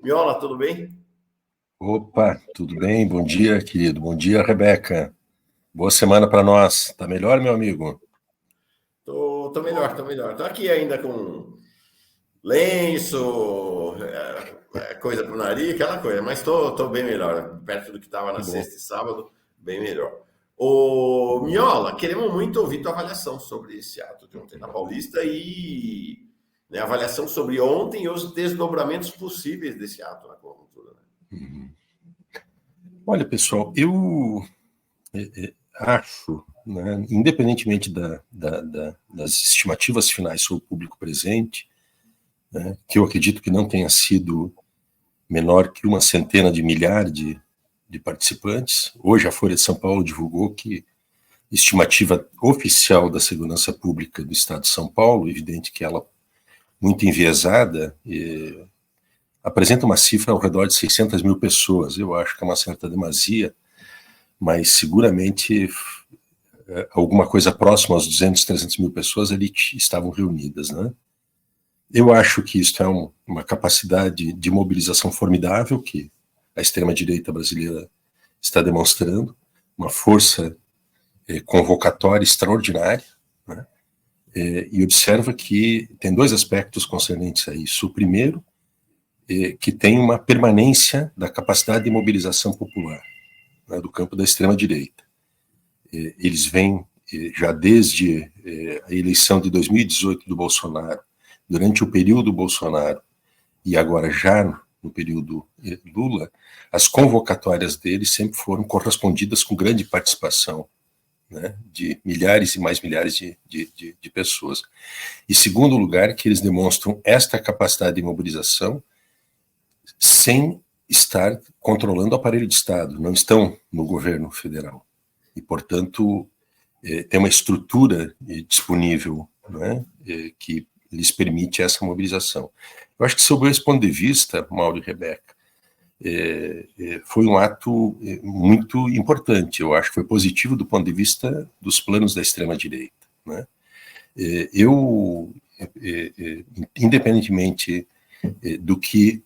Miola, tudo bem? Opa, tudo bem? Bom dia, querido. Bom dia, Rebeca. Boa semana para nós. Tá melhor, meu amigo? Tô melhor, tô melhor. Tô aqui ainda com lenço, coisa pro nariz, aquela coisa, mas tô bem melhor. Perto do que estava na Que bom. sexta e sábado, bem melhor. Ô, Miola, queremos muito ouvir tua avaliação sobre esse ato de ontem na Paulista e né, avaliação sobre ontem e os desdobramentos possíveis desse ato na conjuntura. Né? Uhum. Olha, pessoal, eu acho, né, independentemente das estimativas finais sobre o público presente, né, que eu acredito que não tenha sido menor que uma centena de milhares de participantes. Hoje a Folha de São Paulo divulgou que estimativa oficial da segurança pública do Estado de São Paulo, evidente que ela muito enviesada, apresenta uma cifra ao redor de 600 mil pessoas. Eu acho que é uma certa demasia, mas seguramente alguma coisa próxima aos 200, 300 mil pessoas ali estavam reunidas, né? Eu acho que isso é uma capacidade de mobilização formidável que a extrema-direita brasileira está demonstrando, uma força convocatória extraordinária, né? E observa que tem dois aspectos concernentes a isso. O primeiro, que tem uma permanência da capacidade de mobilização popular, né, do campo da extrema-direita. Eles vêm já desde a eleição de 2018 do Bolsonaro, durante o período Bolsonaro e agora já no período Lula, as convocatórias deles sempre foram correspondidas com grande participação, né, de milhares e mais milhares de pessoas. E segundo lugar, que eles demonstram esta capacidade de mobilização sem estar controlando o aparelho de Estado, não estão no governo federal. E, portanto, tem uma estrutura disponível, né, que lhes permite essa mobilização. Eu acho que, sob esse ponto de vista, Mauro e Rebeca, foi um ato muito importante. Eu acho que foi positivo do ponto de vista dos planos da extrema-direita. Né? Eu, independentemente do que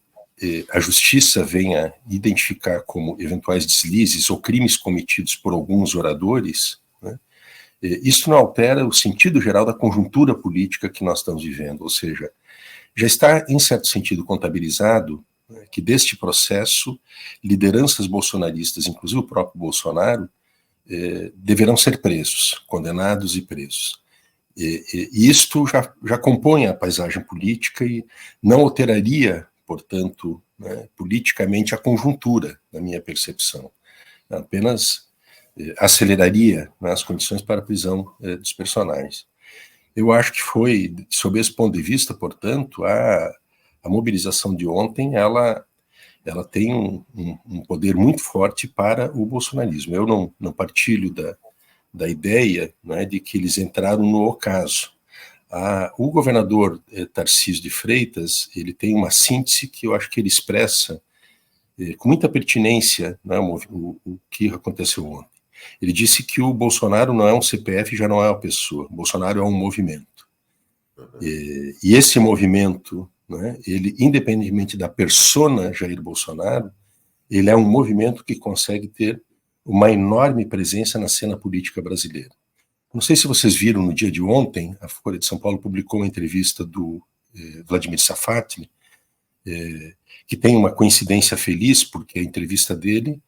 a justiça venha identificar como eventuais deslizes ou crimes cometidos por alguns oradores, né, isso não altera o sentido geral da conjuntura política que nós estamos vivendo, ou seja, já está, em certo sentido, contabilizado, né, que deste processo, lideranças bolsonaristas, inclusive o próprio Bolsonaro, deverão ser presos, condenados e presos. E isto já compõe a paisagem política e não alteraria, portanto, né, politicamente a conjuntura, na minha percepção. Apenas aceleraria, né, as condições para a prisão dos personagens. Eu acho que foi, sob esse ponto de vista, portanto, a mobilização de ontem, ela tem um poder muito forte para o bolsonarismo. Eu não partilho da ideia, né, de que eles entraram no ocaso. O governador Tarcísio de Freitas, ele tem uma síntese que eu acho que ele expressa com muita pertinência, né, o que aconteceu ontem. Ele disse que o Bolsonaro não é um CPF, já não é uma pessoa. O Bolsonaro é um movimento. E esse movimento, né, ele, independentemente da persona Jair Bolsonaro, ele é um movimento que consegue ter uma enorme presença na cena política brasileira. Não sei se vocês viram, no dia de ontem, a Folha de São Paulo publicou uma entrevista do Vladimir Safatli, que tem uma coincidência feliz, porque a entrevista dele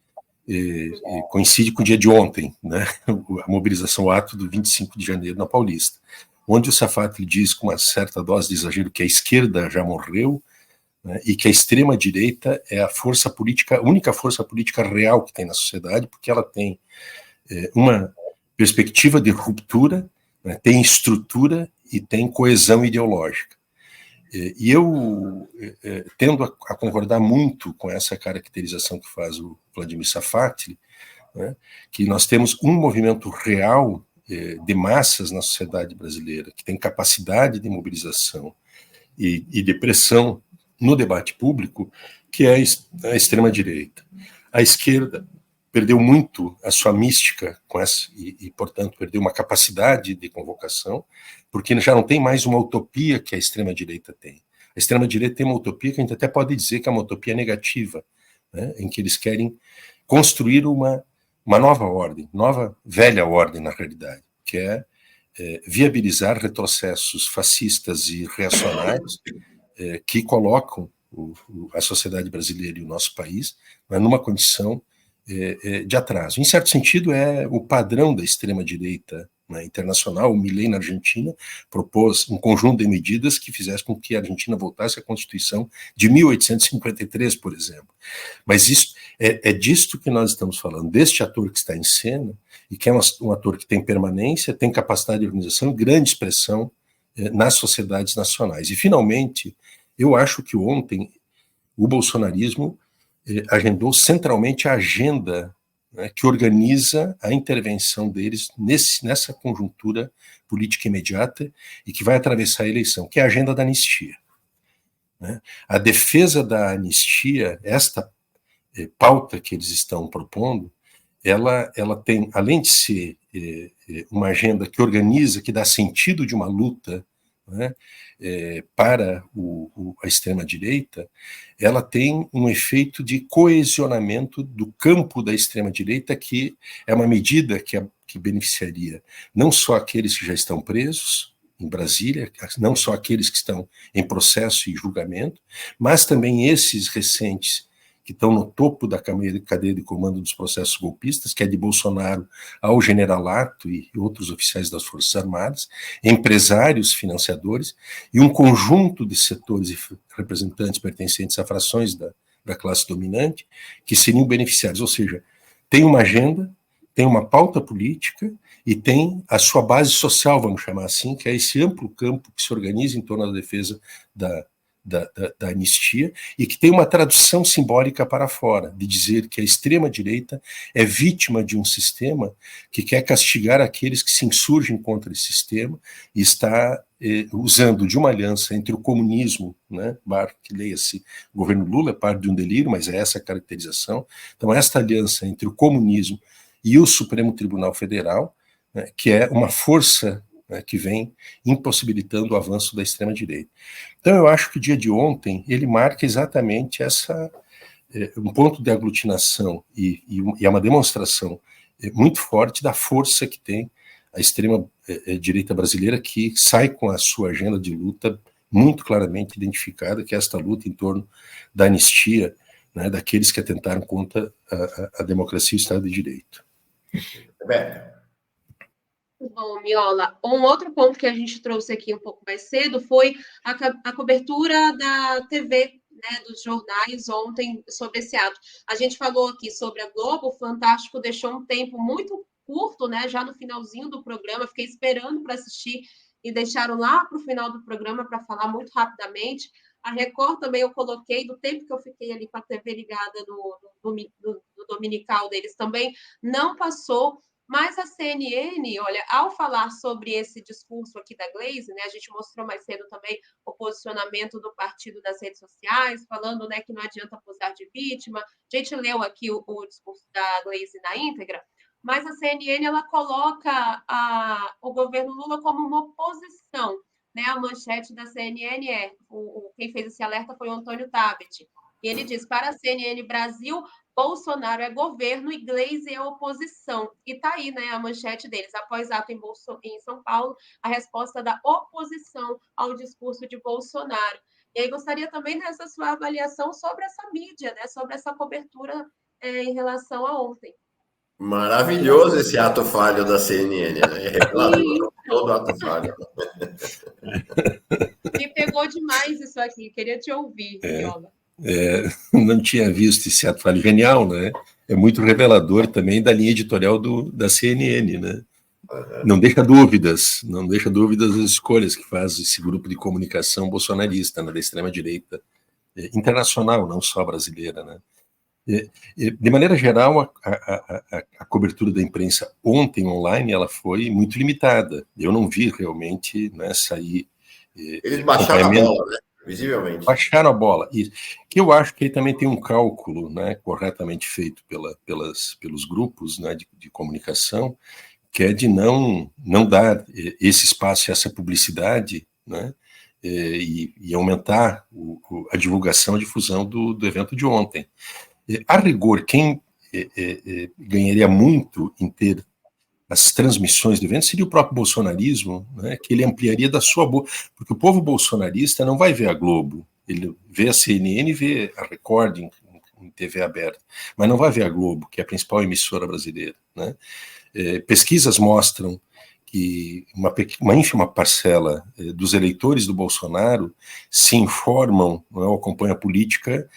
coincide com o dia de ontem, né? A mobilização, o ato do 25 de janeiro na Paulista, onde o Safatli diz, com uma certa dose de exagero, que a esquerda já morreu, né, e que a extrema-direita é a força política, a única força política real que tem na sociedade, porque ela tem uma perspectiva de ruptura, né, tem estrutura e tem coesão ideológica. E eu tendo a concordar muito com essa caracterização que faz o Vladimir Safatli, né, que nós temos um movimento real de massas na sociedade brasileira, que tem capacidade de mobilização e de pressão no debate público, que é a extrema-direita. A esquerda perdeu muito a sua mística com essa, portanto, perdeu uma capacidade de convocação, porque já não tem mais uma utopia que a extrema-direita tem. A extrema-direita tem uma utopia que a gente até pode dizer que é uma utopia negativa, né, em que eles querem construir uma nova ordem, velha ordem, na realidade, que é viabilizar retrocessos fascistas e reacionários que colocam a sociedade brasileira e o nosso país, né, numa condição de atraso. Em certo sentido, é o padrão da extrema-direita, né, internacional. O Milei, na Argentina, propôs um conjunto de medidas que fizesse com que a Argentina voltasse à Constituição de 1853, por exemplo. Mas isso é disto que nós estamos falando, deste ator que está em cena, e que é um ator que tem permanência, tem capacidade de organização e grande expressão nas sociedades nacionais. E, finalmente, eu acho que ontem o bolsonarismo agendou centralmente a agenda, né, que organiza a intervenção deles nessa conjuntura política imediata e que vai atravessar a eleição, que é a agenda da anistia. Né? A defesa da anistia, esta pauta que eles estão propondo, ela tem, além de ser uma agenda que organiza, que dá sentido de uma luta, né, para a extrema-direita, ela tem um efeito de coesionamento do campo da extrema-direita, que é uma medida que beneficiaria não só aqueles que já estão presos em Brasília, não só aqueles que estão em processo e julgamento, mas também esses recentes que estão no topo da cadeia de comando dos processos golpistas, que é de Bolsonaro ao generalato e outros oficiais das Forças Armadas, empresários, financiadores, e um conjunto de setores e representantes pertencentes a frações da classe dominante, que seriam beneficiários. Ou seja, tem uma agenda, tem uma pauta política e tem a sua base social, vamos chamar assim, que é esse amplo campo que se organiza em torno da defesa da anistia, e que tem uma tradução simbólica para fora, de dizer que a extrema-direita é vítima de um sistema que quer castigar aqueles que se insurgem contra esse sistema e está usando de uma aliança entre o comunismo, né, que leia-se, o governo Lula é parte de um delírio, mas é essa a caracterização. Então, esta aliança entre o comunismo e o Supremo Tribunal Federal, né, que é uma força que vem impossibilitando o avanço da extrema-direita. Então, eu acho que o dia de ontem, ele marca exatamente um ponto de aglutinação e é uma demonstração muito forte da força que tem a extrema-direita brasileira, que sai com a sua agenda de luta muito claramente identificada, que é esta luta em torno da anistia, né, daqueles que atentaram contra a democracia e o Estado de Direito. Beto. Bom, Miola, um outro ponto que a gente trouxe aqui um pouco mais cedo foi a cobertura da TV, né, dos jornais ontem sobre esse ato. A gente falou aqui sobre a Globo, o Fantástico deixou um tempo muito curto, né, já no finalzinho do programa, fiquei esperando para assistir e deixaram lá para o final do programa para falar muito rapidamente. A Record também eu coloquei, do tempo que eu fiquei ali com a TV ligada do dominical deles também, não passou. Mas a CNN, olha, ao falar sobre esse discurso aqui da Glaze, né, a gente mostrou mais cedo também o posicionamento do partido nas redes sociais, falando, né, que não adianta posar de vítima. A gente leu aqui o discurso da Glaze na íntegra, mas a CNN ela coloca o governo Lula como uma oposição. Né? A manchete da CNN quem fez esse alerta foi o Antônio Tabet. E ele diz, para a CNN Brasil, Bolsonaro é governo e Glaze é oposição. E está aí, né, a manchete deles. Após ato em São Paulo, a resposta da oposição ao discurso de Bolsonaro. E aí gostaria também dessa sua avaliação sobre essa mídia, né, sobre essa cobertura em relação a ontem. Maravilhoso esse ato falho da CNN, né? É revelador, todo ato falho. Me pegou demais isso aqui, queria te ouvir, Viola. Não tinha visto esse ato falho genial, né? É muito revelador também da linha editorial da CNN, né? Não deixa dúvidas das escolhas que faz esse grupo de comunicação bolsonarista, né, da extrema-direita internacional, não só brasileira, né? De maneira geral, a cobertura da imprensa ontem online ela foi muito limitada. Eu não vi realmente, né, sair. Eles baixaram a bola, né? Visivelmente. Baixaram a bola. E que eu acho que aí também tem um cálculo, né, corretamente feito pelos grupos, né, de comunicação, que é de não dar esse espaço, essa publicidade, né, e aumentar a divulgação, a difusão do evento de ontem. A rigor, quem ganharia muito em ter as transmissões do evento seria o próprio bolsonarismo, né, que ele ampliaria da sua boca, porque o povo bolsonarista não vai ver a Globo, ele vê a CNN e vê a Record em TV aberta, mas não vai ver a Globo, que é a principal emissora brasileira, né? Pesquisas mostram que uma ínfima parcela dos eleitores do Bolsonaro se informam, não é, acompanham a política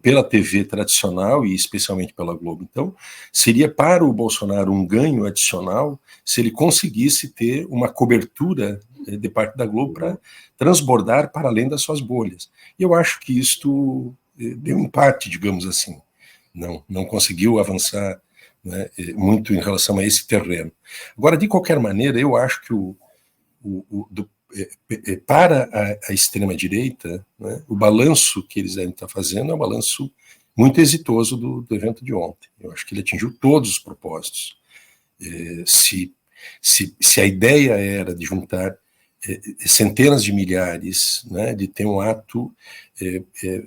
pela TV tradicional e especialmente pela Globo. Então, seria para o Bolsonaro um ganho adicional se ele conseguisse ter uma cobertura de parte da Globo para transbordar para além das suas bolhas. E eu acho que isto deu empate, digamos assim. Não conseguiu avançar, né, muito em relação a esse terreno. Agora, de qualquer maneira, eu acho que para a extrema-direita, né, o balanço que eles devem estar fazendo é um balanço muito exitoso do evento de ontem. Eu acho que ele atingiu todos os propósitos. Se a ideia era de juntar centenas de milhares, né, de ter um ato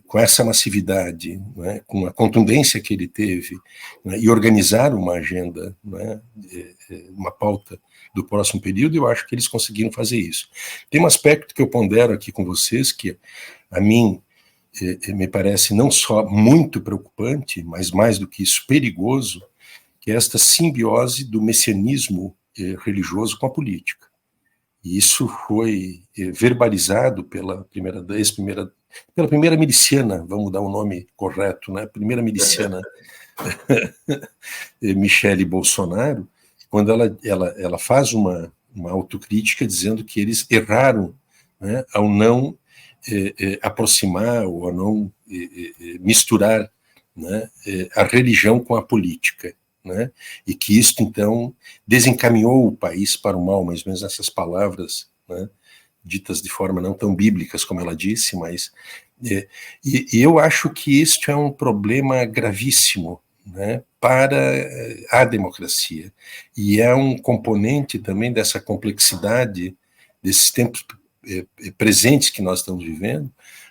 com essa massividade, né, com a contundência que ele teve, né, e organizar uma agenda, né, uma pauta do próximo período, eu acho que eles conseguiram fazer isso. Tem um aspecto que eu pondero aqui com vocês, que a mim me parece não só muito preocupante, mas mais do que isso, perigoso, que é esta simbiose do messianismo religioso com a política. E isso foi verbalizado pela primeira miliciana, vamos dar o nome correto, né? Primeira miliciana Michele Bolsonaro, quando ela faz uma autocrítica dizendo que eles erraram, né, ao não aproximar ou a não misturar, né, a religião com a política, né, e que isto, então, desencaminhou o país para o mal, mais ou menos essas palavras, né, ditas de forma não tão bíblicas como ela disse, mas... E eu acho que isto é um problema gravíssimo, né, para a democracia, e é um componente também dessa complexidade desses tempos presentes que nós estamos vivendo,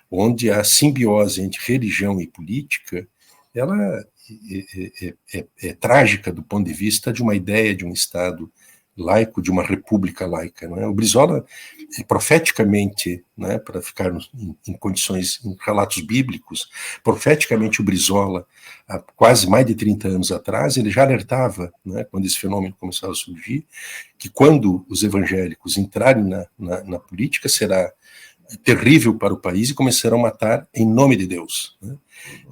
onde a simbiose entre religião e política, ela é trágica do ponto de vista de uma ideia de um Estado laico, de uma república laica. Não é? O Brizola, profeticamente, né, para ficar em condições, em relatos bíblicos, profeticamente o Brizola, há quase mais de 30 anos atrás, ele já alertava, né, quando esse fenômeno começava a surgir, que quando os evangélicos entrarem na política, será terrível para o país e começarão a matar em nome de Deus. Né?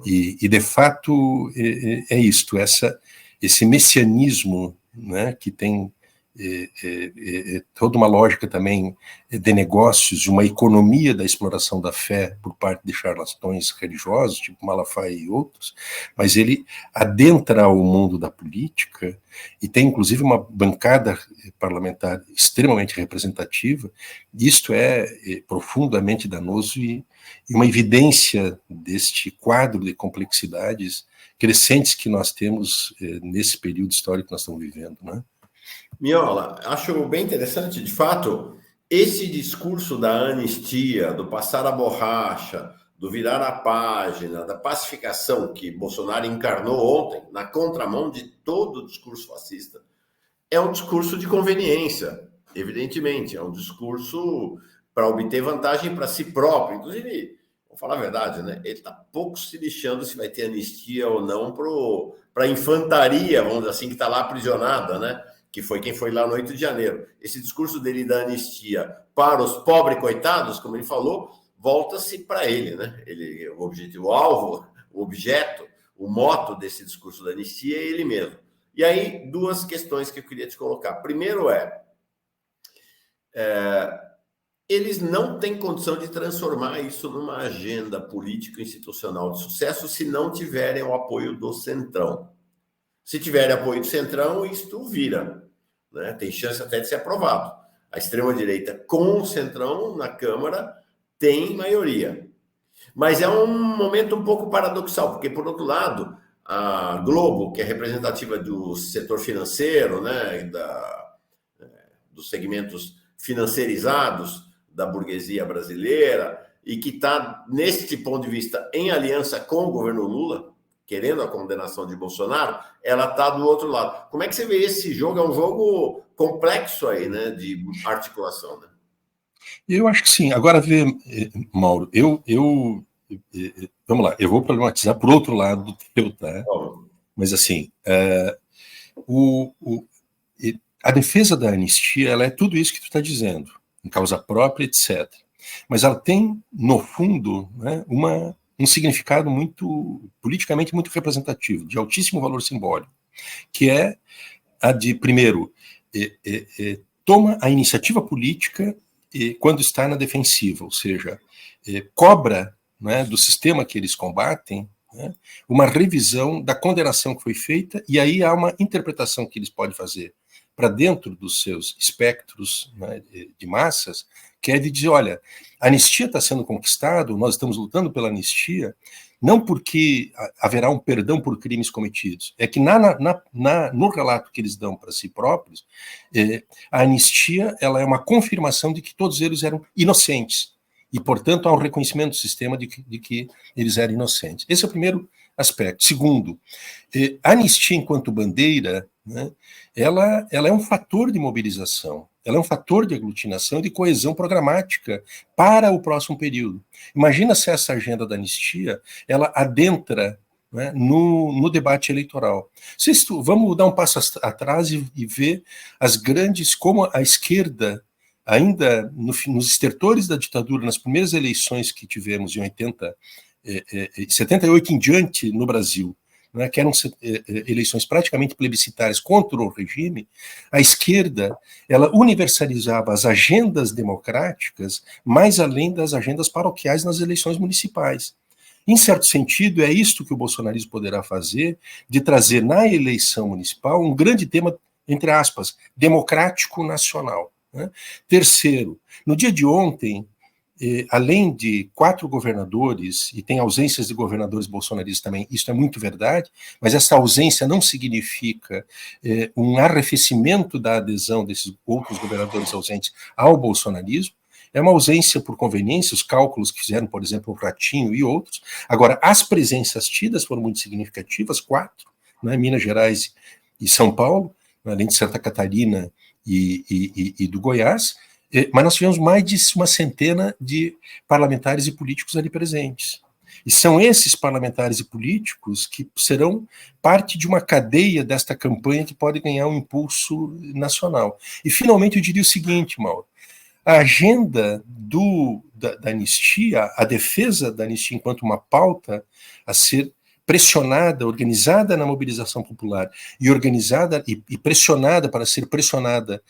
E de fato, é isto, esse messianismo, né, que tem toda uma lógica também de negócios, de uma economia da exploração da fé por parte de charlatões religiosos, tipo Malafaia e outros, mas ele adentra ao mundo da política e tem inclusive uma bancada parlamentar extremamente representativa. Isto é profundamente danoso e uma evidência deste quadro de complexidades crescentes que nós temos nesse período histórico que nós estamos vivendo, né? Miola, acho bem interessante, de fato, esse discurso da anistia, do passar a borracha, do virar a página, da pacificação que Bolsonaro encarnou ontem, na contramão de todo o discurso fascista, é um discurso de conveniência, evidentemente, é um discurso para obter vantagem para si próprio. Inclusive, vou falar a verdade, né? Ele está pouco se lixando se vai ter anistia ou não para a infantaria, vamos dizer assim, que está lá aprisionada, né? Que foi quem foi lá no 8 de janeiro. Esse discurso dele da anistia para os pobres coitados, como ele falou, volta-se para ele, né? O objetivo, o alvo, o objeto, o moto desse discurso da anistia é ele mesmo. E aí, duas questões que eu queria te colocar. Primeiro eles não têm condição de transformar isso numa agenda político-institucional de sucesso se não tiverem o apoio do Centrão. Se tiver apoio do Centrão, isto vira, né? Tem chance até de ser aprovado. A extrema-direita com o Centrão na Câmara tem maioria. Mas é um momento um pouco paradoxal, porque, por outro lado, a Globo, que é representativa do setor financeiro, né, dos segmentos financiarizados, da burguesia brasileira e que está, nesse ponto de vista, em aliança com o governo Lula, querendo a condenação de Bolsonaro, ela está do outro lado. Como é que você vê esse jogo? É um jogo complexo aí, né, de articulação, né? Eu acho que sim. Agora, vê, Mauro, vamos lá, eu vou problematizar por outro lado do teu, tá? Mas, assim, a defesa da anistia, ela é tudo isso que tu está dizendo, em causa própria, etc. Mas ela tem, no fundo, né, um significado politicamente muito representativo, de altíssimo valor simbólico, que é a de, primeiro, toma a iniciativa política quando está na defensiva, ou seja, cobra, né, do sistema que eles combatem, né, uma revisão da condenação que foi feita, e aí há uma interpretação que eles podem fazer para dentro dos seus espectros, né, de massas, que é de dizer, olha, a anistia está sendo conquistado, nós estamos lutando pela anistia, não porque haverá um perdão por crimes cometidos, é que no relato que eles dão para si próprios, a anistia ela é uma confirmação de que todos eles eram inocentes, e, portanto, há um reconhecimento do sistema de que eles eram inocentes. Esse é o primeiro aspecto. Segundo, a anistia enquanto bandeira, né, ela é um fator de mobilização, ela é um fator de aglutinação e de coesão programática para o próximo período. Imagina se essa agenda da anistia ela adentra, né, no debate eleitoral. Vamos dar um passo atrás e ver as grandes, como a esquerda, ainda nos estertores da ditadura, nas primeiras eleições que tivemos em 78 em diante no Brasil, né, que eram eleições praticamente plebiscitárias contra o regime, a esquerda ela universalizava as agendas democráticas mais além das agendas paroquiais nas eleições municipais. Em certo sentido, é isto que o bolsonarismo poderá fazer, de trazer na eleição municipal um grande tema, entre aspas, democrático nacional. Né? Terceiro, no dia de ontem, além de 4 governadores, e tem ausências de governadores bolsonaristas também, isso é muito verdade, mas essa ausência não significa um arrefecimento da adesão desses outros governadores ausentes ao bolsonarismo, é uma ausência por conveniência, os cálculos que fizeram, por exemplo, o Ratinho e outros. Agora, as presenças tidas foram muito significativas, 4, né, Minas Gerais e São Paulo, além de Santa Catarina e do Goiás, mas nós tivemos mais de uma centena de parlamentares e políticos ali presentes. E são esses parlamentares e políticos que serão parte de uma cadeia desta campanha que pode ganhar um impulso nacional. E, finalmente, eu diria o seguinte, Mauro, a agenda da anistia, a defesa da anistia enquanto uma pauta a ser pressionada, organizada na mobilização popular e organizada e pressionada para ser pressionada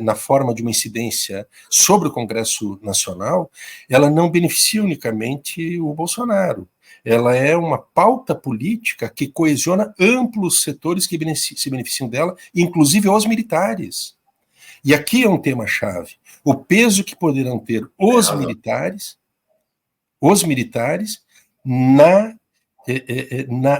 na forma de uma incidência sobre o Congresso Nacional, ela não beneficia unicamente o Bolsonaro. Ela é uma pauta política que coesiona amplos setores que se beneficiam dela, inclusive os militares. E aqui é um tema-chave. O peso que poderão ter os militares na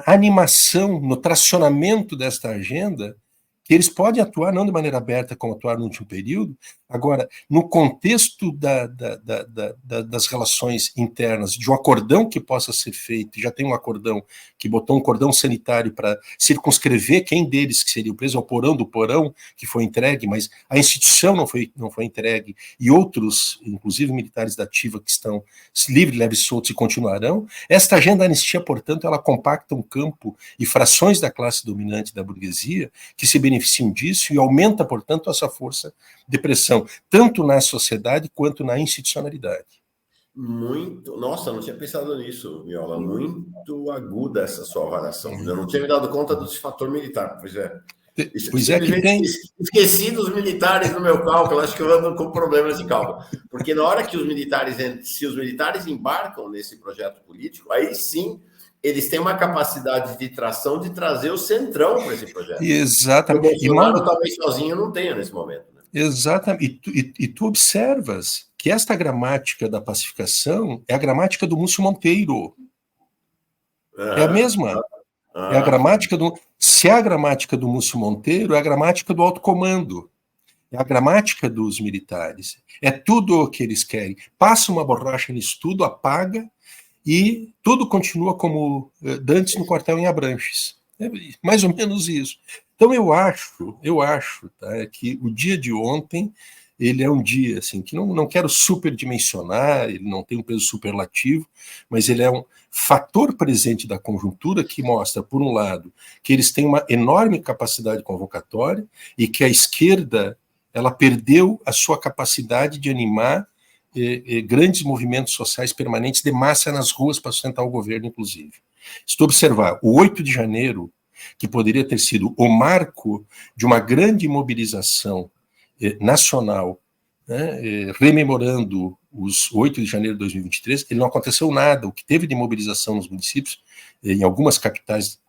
animação, no tracionamento desta agenda, que eles podem atuar não de maneira aberta como atuaram no último período, agora, no contexto das relações internas, de um acordão que possa ser feito, já tem um acordão que botou um cordão sanitário para circunscrever quem deles que seria o preso, é o porão do porão que foi entregue, mas a instituição não foi entregue, e outros, inclusive militares da ativa, que estão livres, leves e soltos e continuarão. Esta agenda da anistia, portanto, ela compacta um campo e frações da classe dominante da burguesia que se beneficiam disso e aumenta, portanto, essa força de pressão, tanto na sociedade quanto na institucionalidade. Muito. Nossa, não tinha pensado nisso, Viola. Muito aguda essa sua avaliação. Eu não tinha me dado conta desse fator militar. Pois é. Pois é que tem. Esqueci dos militares no meu cálculo, acho que eu ando com problemas de cálculo. Porque na hora que se os militares embarcam nesse projeto político, aí sim eles têm uma capacidade de tração de trazer o centrão para esse projeto. Exatamente. O Bolsonaro talvez sozinho não tenha nesse momento. Né? Exatamente. E tu observas que esta gramática da pacificação é a gramática do Múcio Monteiro. É a mesma. É a gramática se é a gramática do Múcio Monteiro, é a gramática do alto comando. é a gramática dos militares, é tudo o que eles querem. Passa uma borracha nisso tudo, apaga, e tudo continua como dantes no quartel em Abranches. É mais ou menos isso. Então eu acho, tá, que o dia de ontem ele é um dia assim, que não quero superdimensionar, ele não tem um peso superlativo, mas ele é um fator presente da conjuntura que mostra, por um lado, que eles têm uma enorme capacidade convocatória e que a esquerda ela perdeu a sua capacidade de animar grandes movimentos sociais permanentes de massa nas ruas para sustentar o governo, inclusive. Se tu observar, o 8 de janeiro, que poderia ter sido o marco de uma grande mobilização nacional, né, rememorando os 8 de janeiro de 2023, ele não aconteceu nada. O que teve de mobilização nos municípios, em algumas capitais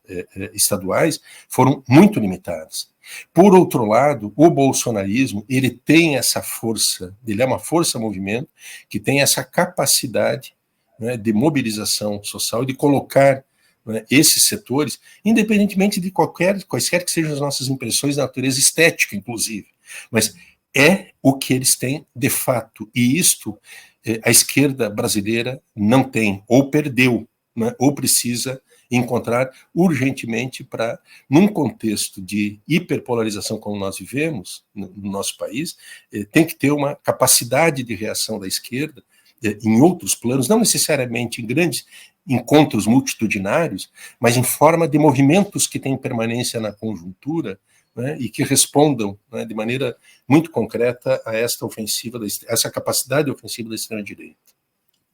estaduais, foram muito limitadas. Por outro lado, o bolsonarismo, ele tem essa força, ele é uma força-movimento que tem essa capacidade, né, de mobilização social e de colocar, né, esses setores, independentemente de quaisquer que sejam as nossas impressões de natureza estética, inclusive. Mas é o que eles têm de fato, e isto a esquerda brasileira não tem, ou perdeu, né, ou precisa encontrar urgentemente para, num contexto de hiperpolarização como nós vivemos no nosso país, tem que ter uma capacidade de reação da esquerda em outros planos, não necessariamente em grandes encontros multitudinários, mas em forma de movimentos que têm permanência na conjuntura, né, e que respondam, né, de maneira muito concreta a esta ofensiva, essa capacidade ofensiva da extrema-direita.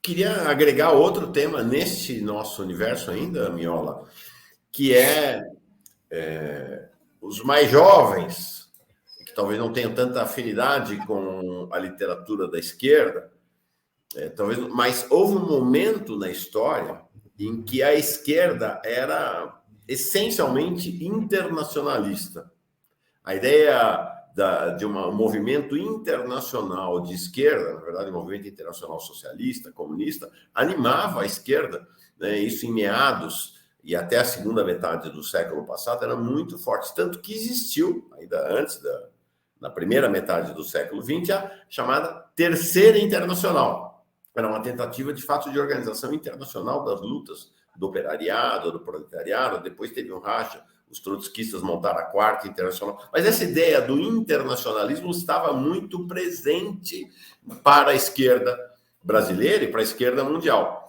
Queria agregar outro tema neste nosso universo ainda, Miola, que é os mais jovens, que talvez não tenham tanta afinidade com a literatura da esquerda, talvez, mas houve um momento na história em que a esquerda era essencialmente internacionalista. A ideia de um movimento internacional de esquerda, na verdade, um movimento internacional socialista, comunista, animava a esquerda, né? Isso em meados e até a segunda metade do século passado era muito forte, tanto que existiu, ainda antes na primeira metade do século XX, a chamada Terceira Internacional. Era uma tentativa, de fato, de organização internacional das lutas do operariado, do proletariado. Depois teve um racha, os trotskistas montaram a Quarta Internacional. Mas essa ideia do internacionalismo estava muito presente para a esquerda brasileira e para a esquerda mundial.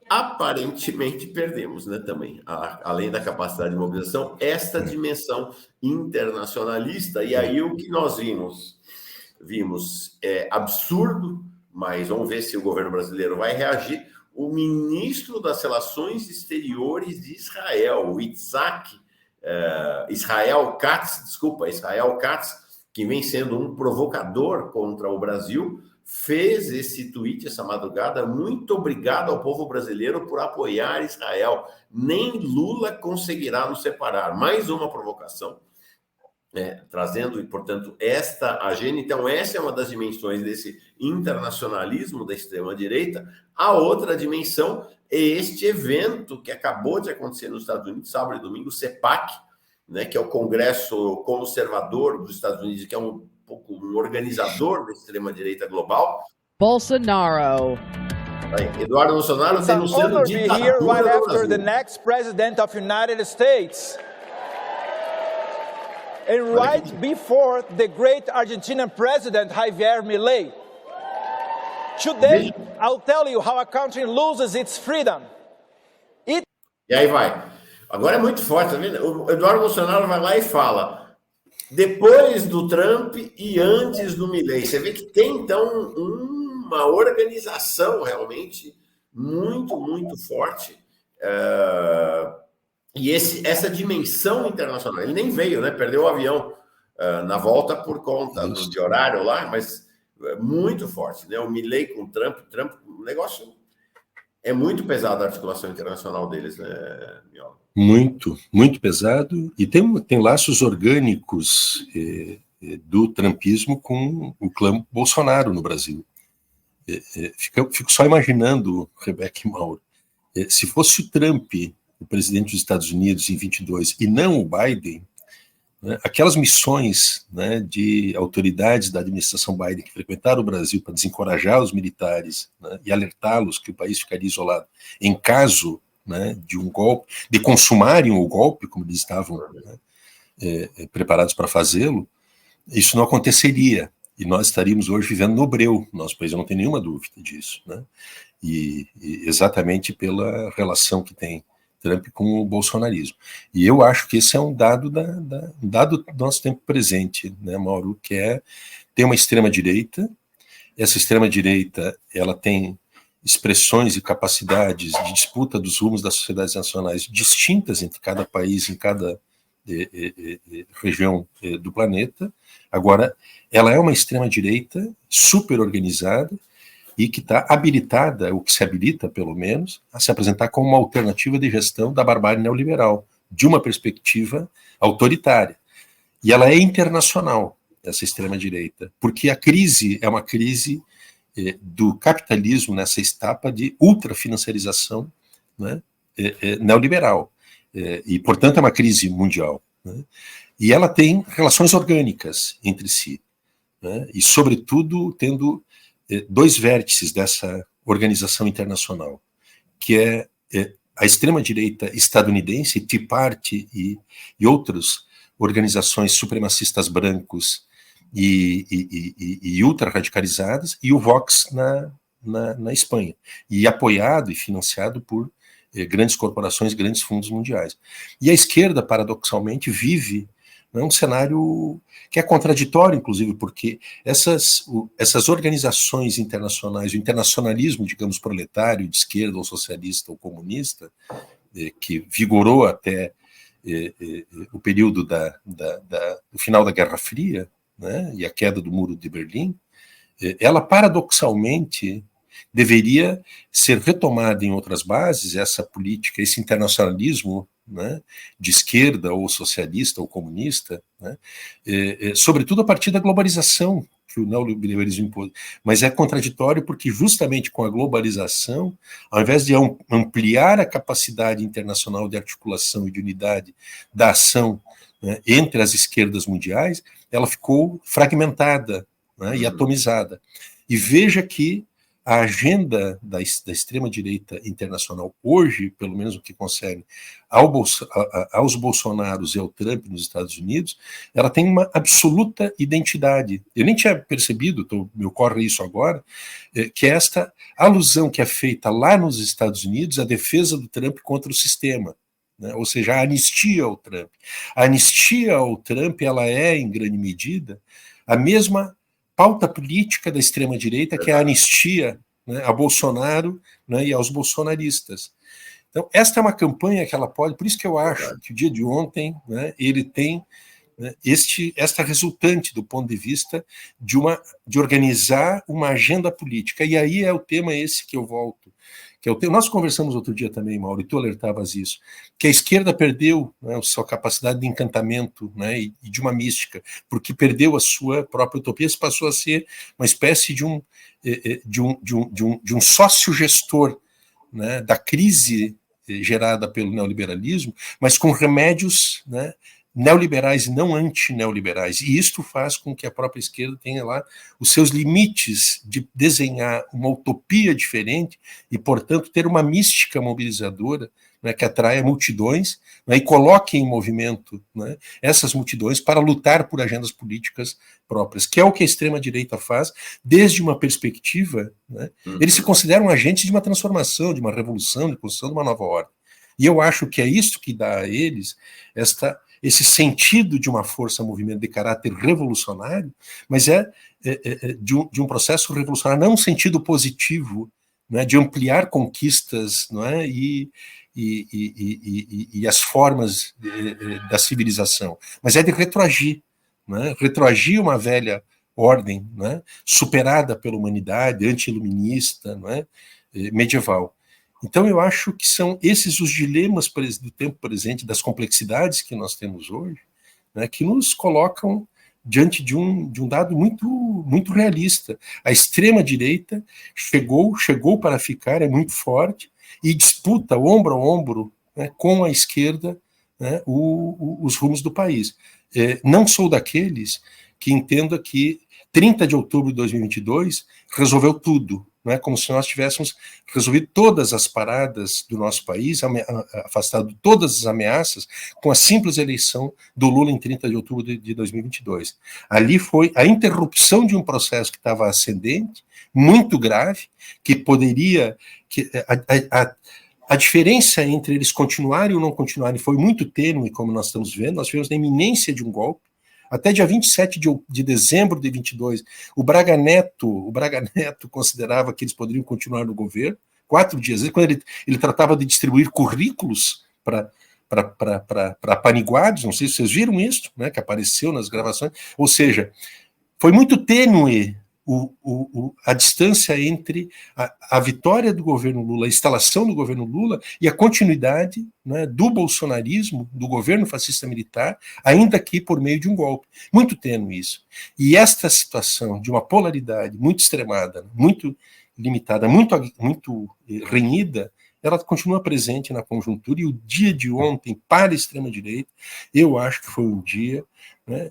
Aparentemente perdemos, né, também, além da capacidade de mobilização, esta dimensão internacionalista. E aí o que nós vimos é absurdo, mas vamos ver se o governo brasileiro vai reagir. O ministro das Relações Exteriores de Israel, o Israel Katz, que vem sendo um provocador contra o Brasil, fez esse tweet essa madrugada: muito obrigado ao povo brasileiro por apoiar Israel. Nem Lula conseguirá nos separar. Mais uma provocação, trazendo, e, portanto, esta agenda. Então, essa é uma das dimensões desse internacionalismo da extrema-direita. A outra dimensão é este evento que acabou de acontecer nos Estados Unidos, sábado e domingo, o CEPAC, né, que é o Congresso Conservador dos Estados Unidos, que é um pouco um organizador da extrema-direita global. Bolsonaro. Eduardo Bolsonaro denunciando ditadura do Brasil. The next president of United States. And right before the great Argentinian president, Javier Milei. Today, I'll tell you how a country loses its freedom. E aí vai. Agora é muito forte, tá vendo? O Eduardo Bolsonaro vai lá e fala: depois do Trump e antes do Milei. Você vê que tem, então, uma organização realmente muito, muito forte. E essa dimensão internacional, ele nem veio, né? Perdeu o avião na volta por conta de horário lá, mas muito forte, né? O Milei com o Trump, o negócio é muito pesado, a articulação internacional deles, né, Miola? Muito, muito pesado, e tem laços orgânicos do trumpismo com o clã Bolsonaro no Brasil. Fico só imaginando, Rebeca e Mauro, se fosse o Trump o presidente dos Estados Unidos em 22 e não o Biden, né, aquelas missões, né, de autoridades da administração Biden que frequentaram o Brasil para desencorajar os militares, né, e alertá-los que o país ficaria isolado em caso, né, de um golpe, de consumarem o golpe, como eles estavam, né, preparados para fazê-lo, isso não aconteceria. E nós estaríamos hoje vivendo no breu, nosso país, eu não tenho nenhuma dúvida disso, né? E exatamente pela relação que tem Trump com o bolsonarismo. E eu acho que esse é um dado do nosso tempo presente, né, Mauro, que tem uma extrema-direita, essa extrema-direita ela tem expressões e capacidades de disputa dos rumos das sociedades nacionais distintas entre cada país, em cada região do planeta. Agora, ela é uma extrema-direita super organizada e que está habilitada, ou que se habilita, pelo menos, a se apresentar como uma alternativa de gestão da barbárie neoliberal, de uma perspectiva autoritária. E ela é internacional, essa extrema-direita, porque a crise é uma crise do capitalismo nessa etapa de ultrafinanciarização, né, neoliberal. E, portanto, é uma crise mundial, né? E ela tem relações orgânicas entre si, né? E, sobretudo, tendo dois vértices dessa organização internacional, que é a extrema-direita estadunidense, Tea Party e outras organizações supremacistas brancos e ultra-radicalizadas, e o Vox na Espanha, e apoiado e financiado por grandes corporações, grandes fundos mundiais. E a esquerda, paradoxalmente, vive, né, um cenário que é contraditório, inclusive, porque essas organizações internacionais, o internacionalismo, digamos, proletário, de esquerda ou socialista ou comunista, que vigorou até o período do final da Guerra Fria, né, e a queda do Muro de Berlim, ela paradoxalmente deveria ser retomada em outras bases, essa política, esse internacionalismo, né, de esquerda ou socialista ou comunista, né, sobretudo a partir da globalização que o neoliberalismo impôs. Mas é contraditório porque justamente com a globalização, ao invés de ampliar a capacidade internacional de articulação e de unidade da ação, né, entre as esquerdas mundiais, ela ficou fragmentada, né, e atomizada. E veja que a agenda da extrema-direita internacional hoje, pelo menos o que concerne aos Bolsonaros e ao Trump nos Estados Unidos, ela tem uma absoluta identidade. Eu nem tinha percebido, me ocorre isso agora, que esta alusão que é feita lá nos Estados Unidos à defesa do Trump contra o sistema, né? Ou seja, a anistia ao Trump. A anistia ao Trump, ela é, em grande medida, a mesma pauta política da extrema-direita, que é a anistia, né, a Bolsonaro, né, e aos bolsonaristas. Então, esta é uma campanha que ela pode, por isso que eu acho que o dia de ontem, né, ele tem, né, esta resultante do ponto de vista de organizar uma agenda política. E aí é o tema esse que eu volto, que é o tema. Nós conversamos outro dia também, Mauro, e tu alertavas isso, que a esquerda perdeu, né, a sua capacidade de encantamento, né, e de uma mística, porque perdeu a sua própria utopia, se passou a ser uma espécie de um sócio-gestor, né, da crise gerada pelo neoliberalismo, mas com remédios, né, neoliberais e não antineoliberais. E isto faz com que a própria esquerda tenha lá os seus limites de desenhar uma utopia diferente e, portanto, ter uma mística mobilizadora, né, que atraia multidões, né, e coloque em movimento, né, essas multidões para lutar por agendas políticas próprias, que é o que a extrema-direita faz desde uma perspectiva, né, eles se consideram agentes de uma transformação, de uma revolução, de construção de uma nova ordem. E eu acho que é isso que dá a eles esse sentido de uma força-movimento de caráter revolucionário, mas de um processo revolucionário, não no sentido positivo, né, de ampliar conquistas, não é, e as formas da civilização, mas é de retroagir, né, retroagir uma velha ordem, né, superada pela humanidade, anti-iluminista, não é, medieval. Então, eu acho que são esses os dilemas do tempo presente, das complexidades que nós temos hoje, né, que nos colocam diante de um dado muito, muito realista. A extrema-direita chegou para ficar, é muito forte, e disputa ombro a ombro, né, com a esquerda, né, os rumos do país. Não sou daqueles que entenda que 30 de outubro de 2022 resolveu tudo. Não é como se nós tivéssemos resolvido todas as paradas do nosso país, afastado todas as ameaças, com a simples eleição do Lula em 30 de outubro de 2022. Ali foi a interrupção de um processo que estava ascendente, muito grave, que poderia... A diferença entre eles continuarem ou não continuarem foi muito tênue, como nós estamos vendo. Nós tivemos a iminência de um golpe. Até dia 27 de dezembro de 22, o Braga Neto considerava que eles poderiam continuar no governo, 4 dias, quando ele tratava de distribuir currículos para apaniguados, não sei se vocês viram isso, né, que apareceu nas gravações, ou seja, foi muito tênue a distância entre a vitória do governo Lula, a instalação do governo Lula e a continuidade, né, do bolsonarismo, do governo fascista militar, ainda que por meio de um golpe. Muito tênue isso. E esta situação de uma polaridade muito extremada, muito limitada, muito renhida, ela continua presente na conjuntura, e o dia de ontem, para a extrema-direita, eu acho que foi um dia, né,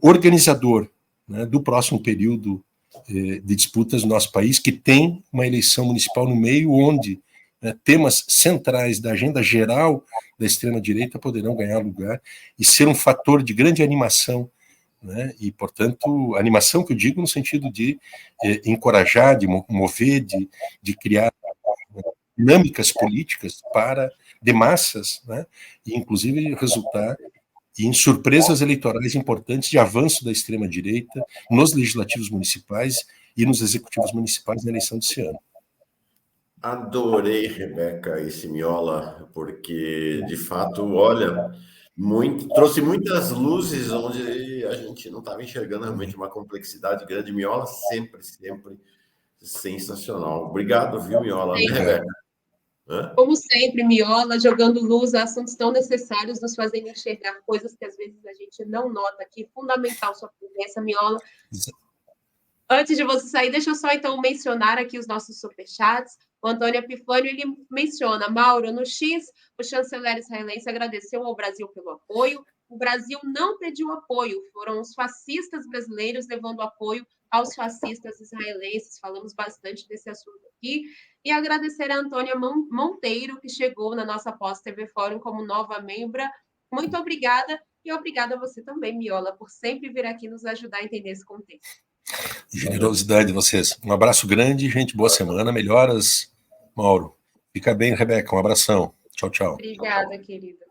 organizador, né, do próximo período de disputas no nosso país, que tem uma eleição municipal no meio, onde, né, temas centrais da agenda geral da extrema-direita poderão ganhar lugar e ser um fator de grande animação, né, e, portanto, animação que eu digo no sentido de encorajar, de mover, de criar dinâmicas políticas de massas, né, e, inclusive, resultar em surpresas eleitorais importantes de avanço da extrema-direita nos legislativos municipais e nos executivos municipais na eleição desse ano. Adorei, Rebeca, esse Miola, porque, de fato, olha, trouxe muitas luzes onde a gente não estava enxergando realmente uma complexidade grande. Miola sempre sensacional. Obrigado, viu, Miola? Né, Rebeca? Como sempre, Miola, jogando luz a assuntos tão necessários, nos fazendo enxergar coisas que às vezes a gente não nota aqui. Fundamental sua presença, Miola. Antes de você sair, deixa eu só então mencionar aqui os nossos superchats. O Antônio Epifânio, ele menciona: Mauro, no X, o chanceler israelense agradeceu ao Brasil pelo apoio. O Brasil não pediu apoio, foram os fascistas brasileiros levando apoio aos fascistas israelenses. Falamos bastante desse assunto aqui. E agradecer a Antônia Monteiro, que chegou na nossa pós-TV Fórum como nova membra. Muito obrigada, e obrigada a você também, Miola, por sempre vir aqui nos ajudar a entender esse contexto. Generosidade de vocês. Um abraço grande, gente, boa semana, melhoras, Mauro. Fica bem, Rebeca, um abração. Tchau, tchau. Obrigada, querida.